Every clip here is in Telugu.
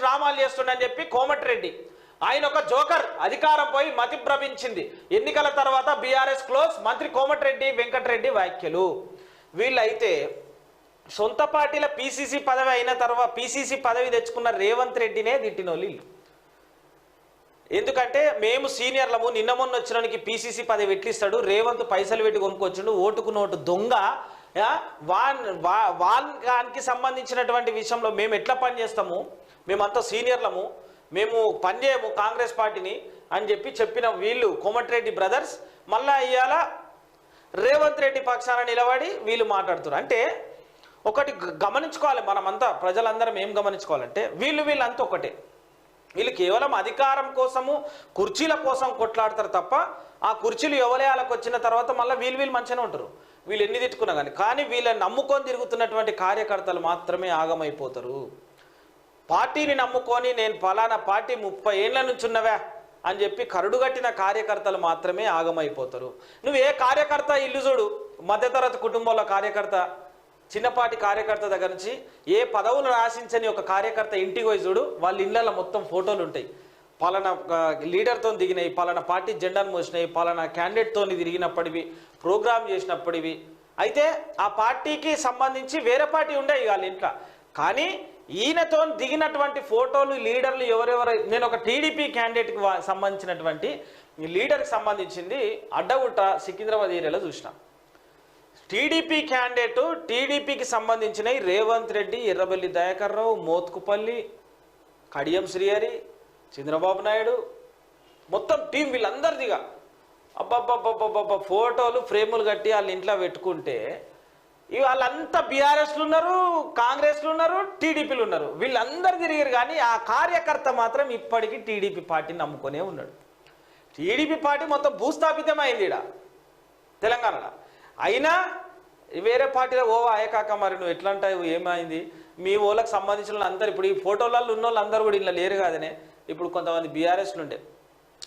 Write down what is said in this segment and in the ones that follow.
డ్రామాలు చేస్తుండని చెప్పి కోమటిరెడ్డి ఆయన ఒక జోకర్, అధికారం పోయి మతి భ్రమించింది, ఎన్నికల తర్వాత బీఆర్ఎస్ క్లోజ్, మంత్రి కోమటిరెడ్డి వెంకటరెడ్డి వ్యాఖ్యలు. వీళ్ళైతే సొంత పార్టీల పీసీసీ పదవి అయిన తర్వాత పీసీసీ పదవి తెచ్చుకున్న రేవంత్ రెడ్డినే తిట్టినోళ్ళు వీళ్ళు. ఎందుకంటే మేము సీనియర్లము, నిన్న మొన్న వచ్చినానికి పీసీసీ పదవి ఎట్లిస్తాడు, రేవంత్ పైసలు పెట్టి కొనుక్కొచ్చిండు, ఓటుకు నోటు దొంగ, వానికి సంబంధించినటువంటి విషయంలో మేము ఎట్లా పనిచేస్తాము, మేమంతా సీనియర్లము, మేము పనిచేయము కాంగ్రెస్ పార్టీని అని చెప్పిన వీళ్ళు కోమటిరెడ్డి బ్రదర్స్ మళ్ళా ఇవాళ రేవంత్ రెడ్డి పక్షాన నిలబడి వీళ్ళు మాట్లాడుతున్నారు. అంటే ఒకటి గమనించుకోవాలి, మనమంతా ప్రజలందరం ఏం గమనించుకోవాలంటే వీళ్ళంతా ఒకటే, వీళ్ళు కేవలం అధికారం కోసము కుర్చీల కోసం కొట్లాడతారు తప్ప ఆ కుర్చీలు ఎవలయాలకు వచ్చిన తర్వాత మళ్ళీ వీళ్ళు మంచిగానే ఉంటారు, వీళ్ళు ఎన్ని తిట్టుకున్నా కానీ వీళ్ళని నమ్ముకొని తిరుగుతున్నటువంటి కార్యకర్తలు మాత్రమే ఆగమైపోతారు. పార్టీని నమ్ముకొని నేను ఫలానా పార్టీ 30 ఏళ్ల నుంచి ఉన్నవా అని చెప్పి కరుడుగట్టిన కార్యకర్తలు మాత్రమే ఆగమైపోతారు. నువ్వు ఏ కార్యకర్త ఇల్లు చూడు, మధ్యతరగతి కుటుంబంలో కార్యకర్త, చిన్నపాటి కార్యకర్త దగ్గర నుంచి ఏ పదవులు ఆశించని ఒక కార్యకర్త ఇంటికి పోయి చూడు, వాళ్ళ ఇళ్ళల్లో మొత్తం ఫోటోలు ఉంటాయి, పలానా లీడర్తో దిగినాయి, పలానా పార్టీ జెండాను మోసినాయి, పలానా క్యాండిడేట్తో తిరిగినప్పటివి, ప్రోగ్రామ్ చేసినప్పటివి. అయితే ఆ పార్టీకి సంబంధించి వేరే పార్టీ ఉండేవి వాళ్ళ ఇంట్లో, కానీ ఈయనతో దిగినటువంటి ఫోటోలు లీడర్లు ఎవరెవరు, నేను ఒక టీడీపీ క్యాండిడేట్కి సంబంధించినటువంటి లీడర్కి సంబంధించింది అడ్డగుట్ట సికింద్రాబాద్ ఏరియాలో చూసిన టీడీపీ క్యాండిడేట్, టీడీపీకి సంబంధించిన రేవంత్ రెడ్డి, ఎర్రబెల్లి దయాకర్ రావు, మోత్కుపల్లి, కడియం శ్రీహరి, చంద్రబాబు నాయుడు, మొత్తం టీం వీళ్ళందరిదిగా అబ్బబ్బబ్బబ్బబ్బ ఫోటోలు ఫ్రేములు కట్టి వాళ్ళ ఇంట్లో పెట్టుకుంటే వాళ్ళంతా బీఆర్ఎస్లు ఉన్నారు, కాంగ్రెస్లు ఉన్నారు, టీడీపీలు ఉన్నారు, వీళ్ళందరూ తిరిగారు. కానీ ఆ కార్యకర్త మాత్రం ఇప్పటికీ టీడీపీ పార్టీని నమ్ముకునే ఉన్నాడు. టీడీపీ పార్టీ మొత్తం భూస్థాపితమైంది ఇక్కడ తెలంగాణలో. అయినా వేరే పార్టీలో ఏకాక మరి నువ్వు ఎట్లా అంటావు, ఏమైంది మీ ఓళ్ళకి సంబంధించిన అందరు ఇప్పుడు ఈ ఫోటోలలో ఉన్న వాళ్ళు అందరూ కూడా ఇలా లేరు కాదనే. ఇప్పుడు కొంతమంది బీఆర్ఎస్లు ఉండే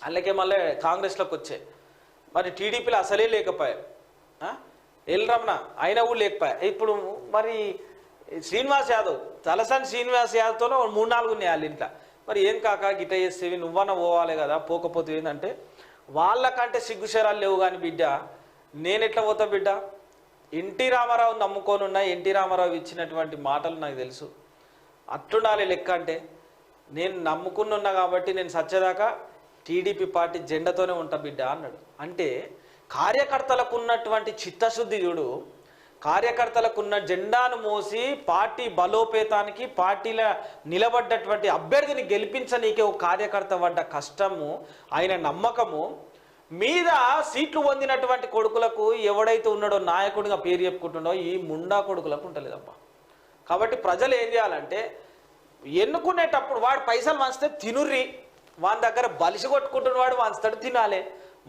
అందుకే మళ్ళీ కాంగ్రెస్లోకి వచ్చాయి, మరి టీడీపీలో అసలే లేకపోయాయి, ఎల్ రమణ అయినా కూడా లేకపోయా. ఇప్పుడు మరి శ్రీనివాస్ యాదవ్, తలసాని శ్రీనివాస్ యాదవ్తో 3-4 ఉన్నాయి వాళ్ళ ఇంట్లో. మరి ఏం కాక గిట్ట చేసేవి, నువ్వన్నా పోవాలి కదా, పోకపోతే ఏంటంటే వాళ్ళకంటే సిగ్గుశరాలు లేవు. కానీ బిడ్డ నేను ఎట్లా పోతా బిడ్డ, ఎన్టీ రామారావు నమ్ముకొని ఉన్నా, ఎన్టీ రామారావు ఇచ్చినటువంటి మాటలు నాకు తెలుసు. అట్లుండాలి లెక్క అంటే, నేను నమ్ముకున్నా కాబట్టి నేను సచ్చేదాకా టీడీపీ పార్టీ జెండాతోనే ఉంటా బిడ్డ అన్నాడు. అంటే కార్యకర్తలకు ఉన్నటువంటి చిత్తశుద్ధి చూడు, కార్యకర్తలకు ఉన్న జెండాను మోసి పార్టీ బలోపేతానికి, పార్టీల నిలబడ్డటువంటి అభ్యర్థిని గెలిపించనీకే ఒక కార్యకర్త పడ్డ కష్టము, ఆయన నమ్మకము మీద సీట్లు పొందినటువంటి కొడుకులకు ఎవడైతే ఉన్నాడో నాయకుడిగా పేరు చెప్పుకుంటుండో ఈ ముండా కొడుకులకు ఉంటలేదబ్బా. కాబట్టి ప్రజలు ఏం చేయాలంటే ఎన్నుకునేటప్పుడు వాడు పైసలు వంచితే తినుర్రి, వాని దగ్గర బలిసి కొట్టుకుంటున్న వాడు వంచుతాడు, తినాలి,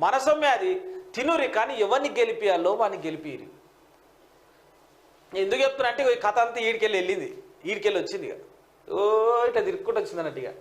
మన సొమ్మే అది, తినుర్రి. కానీ ఎవరిని గెలిపియాలో వాడిని గెలిపిరి. ఎందుకు చెప్తున్నా అంటే ఈ కథ అంతా ఈడికెళ్ళి వెళ్ళింది, ఈడికెళ్ళి వచ్చింది ఇక ఓ ఇట్లా తిరుక్కుంటూ వచ్చింది అన్నట్టుగా.